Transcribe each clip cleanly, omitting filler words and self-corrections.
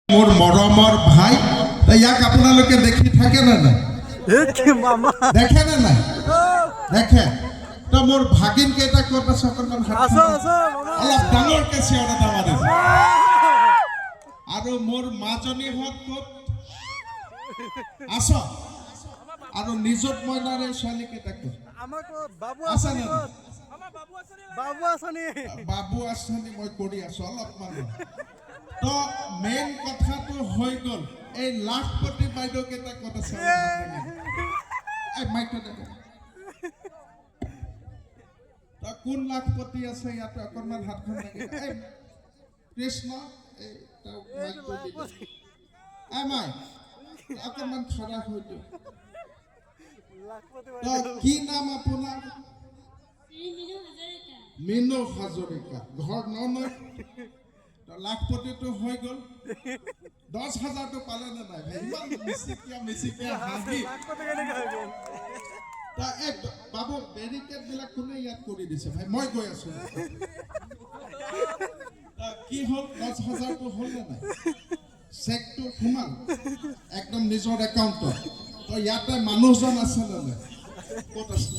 মোৰ মৰমৰ ভাই ইয়াক আপোনালোকে দেখি থাকে না না দেখে না না দেখে তো মোর ভাগিন কেইটা ক'ত আছে অকণমান অলপ ডাঙৰকে চিঞৰ এটা মাৰে আৰু মোৰ মাজনীহঁত ক'ত আছ আৰু নিজত মইনাৰে ছোৱালী কেইটা ক'ত আছে না বাবু আঁচনি মই কৰি আছো অলপমান তো মেইন কথাটো হৈ গ'ল এই লাখপতি বাইদেউ কেইটা ক'ত আছে এই মাইকটো দেখে তো কোন লাখপতি আছে ইয়াতে অকণমান হাতখন লাগে এই কৃষ্ণ এই মাইকটো দিবা এই মাই অকণমান খৰা হৈ দিওঁ তো কি নাম আপোনাৰ মিনু হাজৰিকা ঘৰ ননৈ লাখপতিটো হৈ গ'ল 10,000 তো পালে না নাই ভাই ইমান মিছিকিয়া হাঁহি তা এক বাবু বেৰিকেড বিলাক কোনে ইয়াত কৰি দিছে ভাই মই গৈ আছো তা কি হ'ল 10,000 তো হ'ল না নাই চেকটো সোমাল একদম নিজৰ একাউণ্টত তো ইয়াতে মানুহজন আছে না নাই ক'ত আছে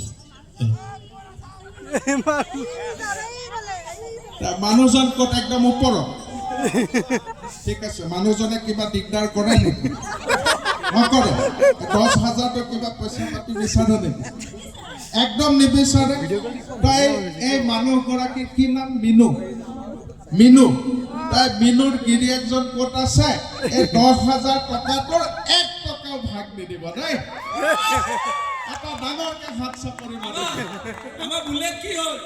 মানুহজন ক'ত একদম ওপৰত ঠিক আছে মানুহজনে কিবা দিগদাৰ কৰে নেকি নকৰে 10,000 তো কিবা পইচা পাতি বিচাৰে নেকি একদম নিবিচাৰে তাই এই মানুহগৰাকীৰ কি নাম মিনু তাই মিনুৰ গিৰিয়েকজন ক'ত আছে এই 10,000 টকাটোৰ 1 টকাও ভাগ নিদিব দেই এটা ডাঙৰকে হাত চাপৰি মাৰে আমাৰ বুলেট কি হ'ল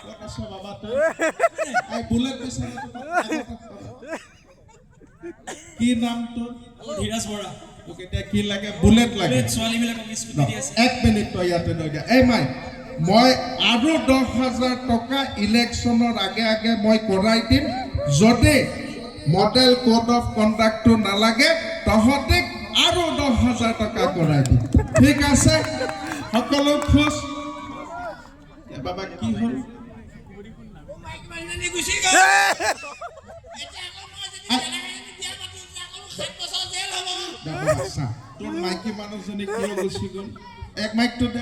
ক'ত আছে বাবা তই এই বুলেট বিচাৰে কি নাম তোৰ ধীৰাজ বৰা তোকে এতিয়া কি লাগে বুলেট লাগে ছোৱালীবিলাকক স্কুটি দি আছে 1 মিনিট তই ইয়াতে লৈ যা এই মাই মই আৰু 10,000 টকা ইলেকশ্যনৰ আগে মই কৰাই দিম যদি মডেল কোড অফ কণ্ডাক্টটো নালাগে তহঁতে আৰু 10,000 টকা কৰাই দিম ঠিক আছে সকলো খুশ বাবা কি হ'ল তোৰ মাইকী মানুহজনী কিয় গুচি গ'ল এক মাইকটো দে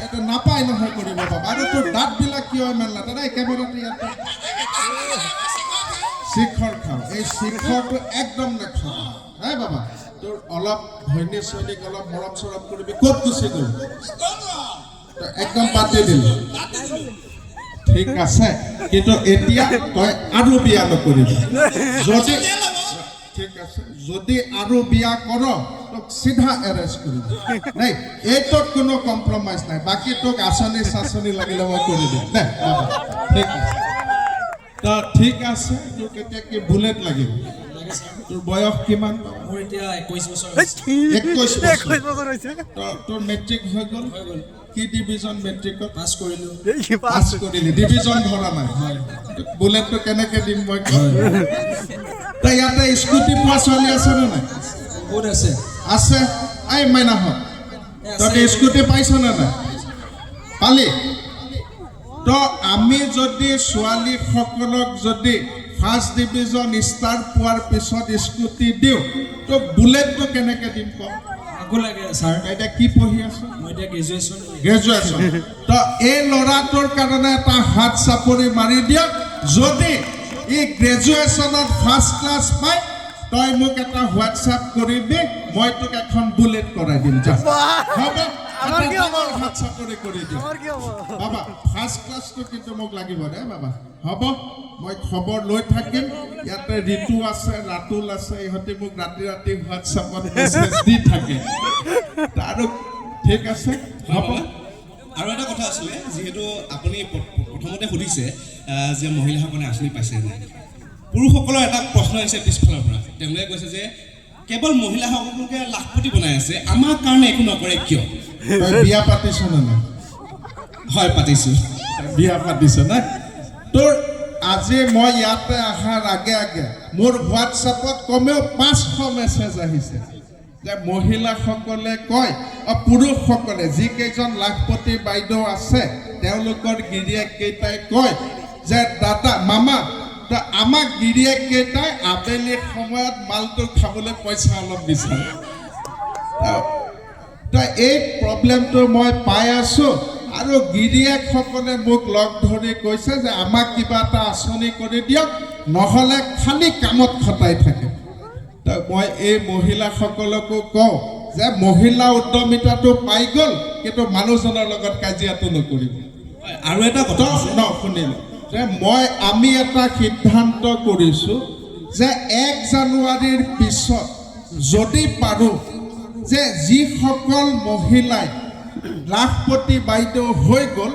এটা নাপায় নহয় কৰিব বাবা আৰু তোৰ দাঁতবিলাক কিয় ইমান লাটা নাই কেমেৰাটো ইয়াত শিখৰ খাওঁ এই শিখৰটো একদম নাখাওঁ হে বাবা তোৰ অলপ ধৈৰ্য চৈনিক অলপ মৰম চৰম কৰিবি ক'ত গুচি গ'ল একদম পাতি দিলি ঠিক আছে কিন্তু এতিয়া তই আৰু বিয়া নকৰিবি যদি ঠিক আছে যদি আৰু বিয়া কৰ তোক চিধা এৰেষ্ট কৰিবি নাই এইটোত কোনো কম্প্ৰমাইজ নাই বাকী তোক আঁচনি চাচনি লাগিলে মই কৰি দিম দে ঠিক আছে তো ঠিক আছে তোক এতিয়া কি বুলেট লাগিব তোৰ বয়স কিমান মোৰ এতিয়া 21 বছৰ 21 বছৰ হৈছে তোৰ মেট্ৰিক হৈ গ'ল কি ডিভিজন মেট্ৰিকত পাছ কৰিলো পাছ কৰিলি ডিভিজন ধৰা নাই বুলেটটো কেনেকে দিম মই তই ইয়াতে স্কুটি পোৱা ছোৱালী আছে নে নাই বহুত আছে এই মাইনাহঁত তই স্কুটি পাইছ নে নাই পালি তো আমি যদি ছোৱালীসকলক যদি ফাৰ্ষ্ট ডিভিজন ষ্টাৰ পোৱাৰ পিছত স্কুটি দিওঁ তো বুলেটটো কেনেকে দিম কম লাগে স্যাৰ এটা কি পঢ়ি আছো মই এটা গ্ৰেজুৱেচন তো এই ল'ৰাটোৰ কাৰণে এটা হাত চাপৰি মাৰি দিয়ক যদি এই গ্ৰেজুৱেচনত ফাৰ্ষ্ট ক্লাছ পায় তই মোক এটা হোৱাটছআপ কৰিবি মই তোক এখন বুলেট কৰাই দিম যা হ'ব হাত চাপৰি কৰি দিম বাবা ফাৰ্ষ্ট ক্লাছটো কিন্তু মোক লাগিব দে বাবা হ'ব মই খবৰ লৈ থাকিম ইয়াতে ঋতু আছে ৰাতুল আছে ইহঁতে মোক ৰাতি হোৱাটছআপত মেছেজ দি থাকে আৰু ঠিক আছে হ'ব আৰু এটা কথা আছিলে যিহেতু আপুনি প্ৰথমতে সুধিছে যে মহিলাসকলে আঁচনি পাইছে নাই পুৰুষসকলৰ এটা প্ৰশ্ন আহিছে পিছফালৰ পৰা তেওঁলোকে কৈছে যে কেৱল মহিলাসকলকে লাখপতি বনাই আছে আমাৰ কাৰণে একো নকৰে কিয় বিয়া পাতিছ নে নাই হয় পাতিছোঁ বিয়া পাতিছ না তোৰ আজি মই ইয়াতে অহাৰ আগে মোৰ হোৱাটছআপত কমেও 500 মেছেজ আহিছে যে মহিলাসকলে কয় পুৰুষসকলে যিকেইজন লাখপতি বাইদেউ আছে তেওঁলোকৰ গিৰিয়েক কেইটাই কয় যে দাদা মামা আমাক গিৰিয়েক কেইটাই আবেলি সময়ত মালটো খাবলৈ পইচা অলপ বিচাৰে তো এই প্ৰব্লেমটো মই পাই আছোঁ আৰু গিৰিয়েকসকলে মোক লগ ধৰি কৈছে যে আমাক কিবা এটা আঁচনি কৰি দিয়ক নহ'লে খালি কামত খটাই থাকে তো মই এই মহিলাসকলকো কওঁ যে মহিলা উদ্যমিতাটো পাই গ'ল কিন্তু মানুহজনৰ লগত কাজিয়াটো নকৰিব আৰু এটা কথা শুনিলোঁ যে আমি এটা সিদ্ধান্ত কৰিছোঁ যে 1 জানুৱাৰীৰ পিছত যদি পাৰোঁ যে যিসকল মহিলাই লাখপতি বাইদেউ হৈ গ'ল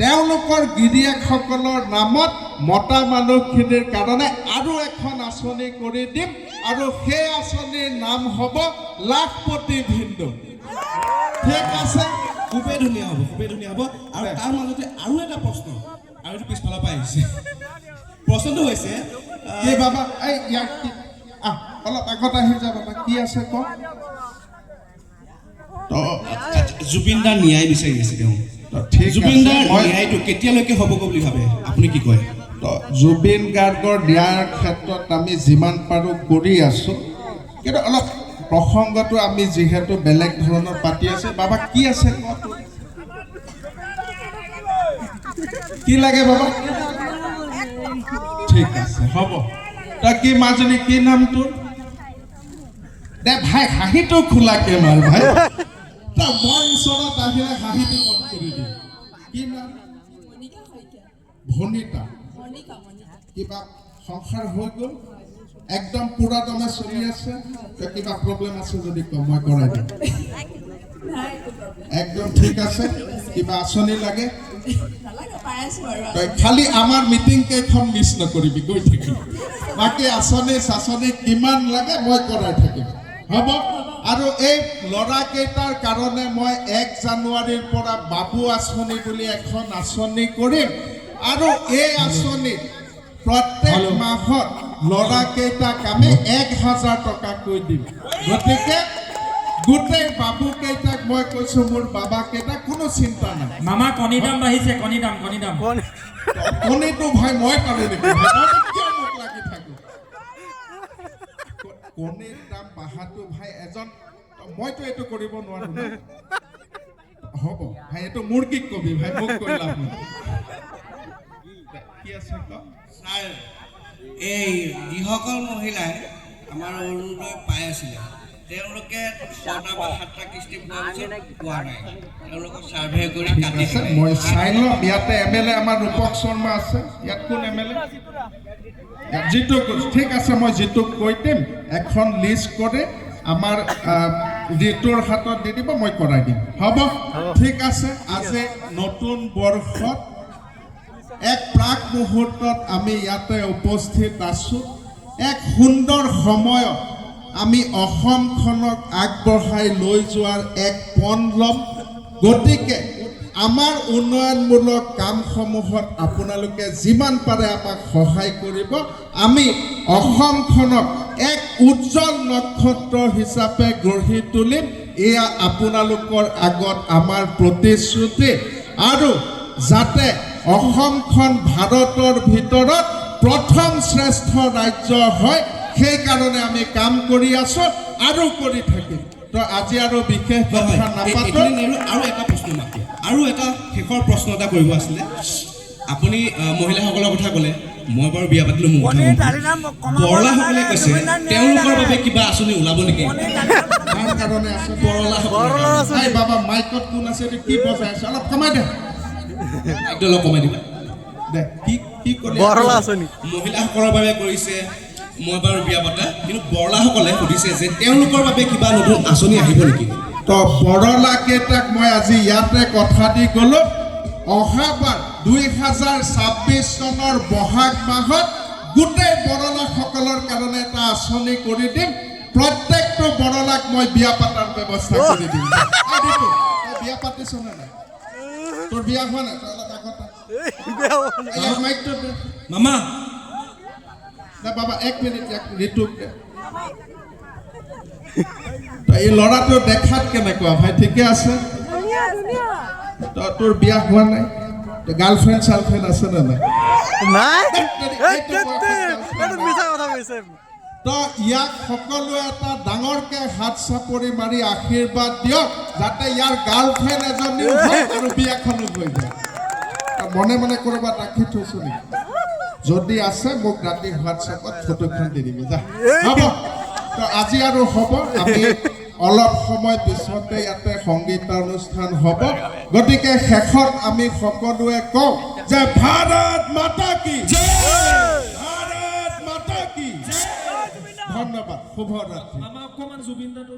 তেওঁলোকৰ গিৰিয়েকসকলৰ নামত মতা মানুহখিনিৰ কাৰণে আৰু এখন আঁচনি কৰি দিম আৰু সেই আঁচনিৰ নাম হ'ব লাখপতি ভিন্দু ঠিক আছে খুবেই ধুনীয়া হ'ব আৰু তাৰ মাজতে আৰু এটা প্ৰশ্ন আৰু এইটো পিছফালৰ পৰা আহিছে প্ৰশ্নটো হৈছে এই বাবা এই ইয়াক অলপ আগত আহি যা বাবা কি আছে ক জুবিন দাৰ ন্যায় বিচাৰি আছে তেওঁ জুবিন দাৰ ন্যায়টো কেতিয়ালৈকে হ'বগৈ বুলি ভাবে আপুনি কি কয় জুবিন গাৰ্গৰ ন্যায়ৰ ক্ষেত্ৰত আমি যিমান পাৰোঁ কৰি আছোঁ কিন্তু অলপ প্ৰসংগটো আমি যিহেতু বেলেগ ধৰণৰ পাতি আছে বাবা কি আছে কি লাগে বাবা ঠিক আছে হ'ব তই কি মাজনী কি নাম তোৰ দে ভাই হাঁহিটো খোলাকে মাৰ ভাই তই মই ওচৰত আহিলে হাঁহিটো বন্ধ কৰি দিম কি নাম ভনিতা কিবা সংসাৰ হৈ গ'ল একদম পুৰা দমে চলি আছে কিবা প্ৰব্লেম আছে যদি ক মই কৰাই দিম একদম ঠিক আছে কিবা আঁচনি লাগে খালি আমাৰ মিটিং কেইখন মিছ নকৰিবি গৈ থাকিম বাকী আঁচনি চাচনি কিমান লাগে মই কৰাই থাকিম হ'ব আৰু এই ল'ৰাকেইটাৰ কাৰণে মই 1 জানুৱাৰীৰ পৰা বাবু আঁচনি বুলি এখন আঁচনি কৰিম আৰু এই আঁচনিত প্ৰত্যেক মাহত ল'ৰাকেইটাক আমি 1000 টকাকৈ দিম গতিকে গোটেই বাবু কেইটাক মই কৈছোঁ মোৰ বাবা কেইটাক কোনো চিন্তা নাই মামা কণী দাম বাঢ়িছে কণী দাম কণীটো ভাই মই পাৰোঁ নেকি কিয় মোক লাগি থাকোঁ কণীৰ দাম বাঢ়াটো ভাই এজন মইতো এইটো কৰিব নোৱাৰোঁ হ'ব ভাই এইটো মুৰ্গীক কবি ভাই মোক কৈ লাভ নাই কি আছে ছাৰ এই যিসকল মহিলাই আমাৰ অৰুণোদয় পাই আছিলে তেওঁলোকে 6টা বা 7টা কিস্তি পোৱাৰ পিছত পোৱা নাই তেওঁলোকক ছাৰ্ভে কৰি কাটিছে মই চাই ল'ম ইয়াতে MLA আমাৰ ৰূপক শৰ্মা আছে ইয়াত কোন MLA জিতুক ঠিক আছে মই জিতুক কৈ দিম এখন লিষ্ট কৰি আমাৰ ঋতুৰ হাতত দি দিব মই কৰাই দিম হ'ব ঠিক আছে আজি নতুন বৰ্ষত এক প্ৰাক মুহূৰ্তত আমি ইয়াতে উপস্থিত আছোঁ এক সুন্দৰ সময়ত আমি অসমখনক আগবঢ়াই লৈ যোৱাৰ এক পণ ল'ম গতিকে আমাৰ উন্নয়নমূলক কামসমূহত আপোনালোকে যিমান পাৰে আমাক সহায় কৰিব আমি অসমখনক এক উজ্জ্বল নক্ষত্ৰ হিচাপে গঢ়ি তুলিম এয়া আপোনালোকৰ আগত আমাৰ প্ৰতিশ্ৰুতি আৰু যাতে অসমখন ভাৰতৰ ভিতৰত প্ৰথম শ্ৰেষ্ঠ ৰাজ্য হয় সেইকাৰণে আমি কাম কৰি আছোঁ আৰু কৰি থাকিম তো আজি আৰু বিশেষ কথা নাপাতো আৰু এটা প্ৰশ্ন মাত্ৰ আৰু এটা শেষৰ প্ৰশ্ন এটা কৰিব আছিলে আপুনি মহিলাসকলৰ কথা ক'লে মই বাৰু বিয়া পাতিলোঁ মোৰ বৰলাসকলে কৈছে তেওঁলোকৰ বাবে কিবা আঁচনি ওলাব নেকি তাৰ কাৰণে আছে বৰলাসকল বাবা মাইকত কোন আছে কি বজাই আছে অলপ কমাই দে একদম অলপ কমাই দিবা দে কি ক'লে মহিলাসকলৰ বাবে কৰিছে মই বাৰু বিয়া পাতা কিন্তু বৰলাসকলে সুধিছে যে তেওঁলোকৰ বাবে কিবা নতুন আঁচনি আহিব নেকি তো বৰলাকেইটাক মই আজি ইয়াতে কথা দি গ'লোঁ অহাবাৰ 2026 চনৰ বহাগ মাহত গোটেই বৰলাসকলৰ কাৰণে এটা আঁচনি কৰি দিম প্ৰত্যেকটো বৰলাক মই বিয়া পাতাৰ ব্যৱস্থা কৰি দিম বিয়া পাতিছনে নাই তোৰ বিয়া হোৱা নাই মামা না বাবা 1 মিনিট ঋতুক এই ল'ৰাটো দেখাত কেনেকুৱা ভাই ঠিকে আছে তোৰ বিয়া হোৱা নাই গাৰ্লফ্ৰেণ্ড চাৰ্লফ্ৰেণ্ড আছে নে নাই তো ইয়াক সকলোৱে এটা ডাঙৰকে হাত চাপৰি মাৰি আশীৰ্বাদ দিয়ক যাতে ইয়াৰ গাৰ্লফ্ৰেণ্ড এজনীও হয় আৰু বিয়াখনো হৈ যায় মনে মনে ক'ৰবাত ৰাখি থৈছো নেকি যদি আছে মোক ৰাতি হোৱাটছএপত ফটোখন দি দিবি যা হ'ব তো আজি আৰু হ'ব আমি অলপ সময় পিছতে ইয়াতে সংগীতানুষ্ঠান হ'ব গতিকে শেষত আমি সকলোৱে কওঁ যে ভাৰত মাতা কি ভাৰত মাতা কি ধন্যবাদ শুভৰাত্ৰি আমাৰ অকণমান জুবিন দাটো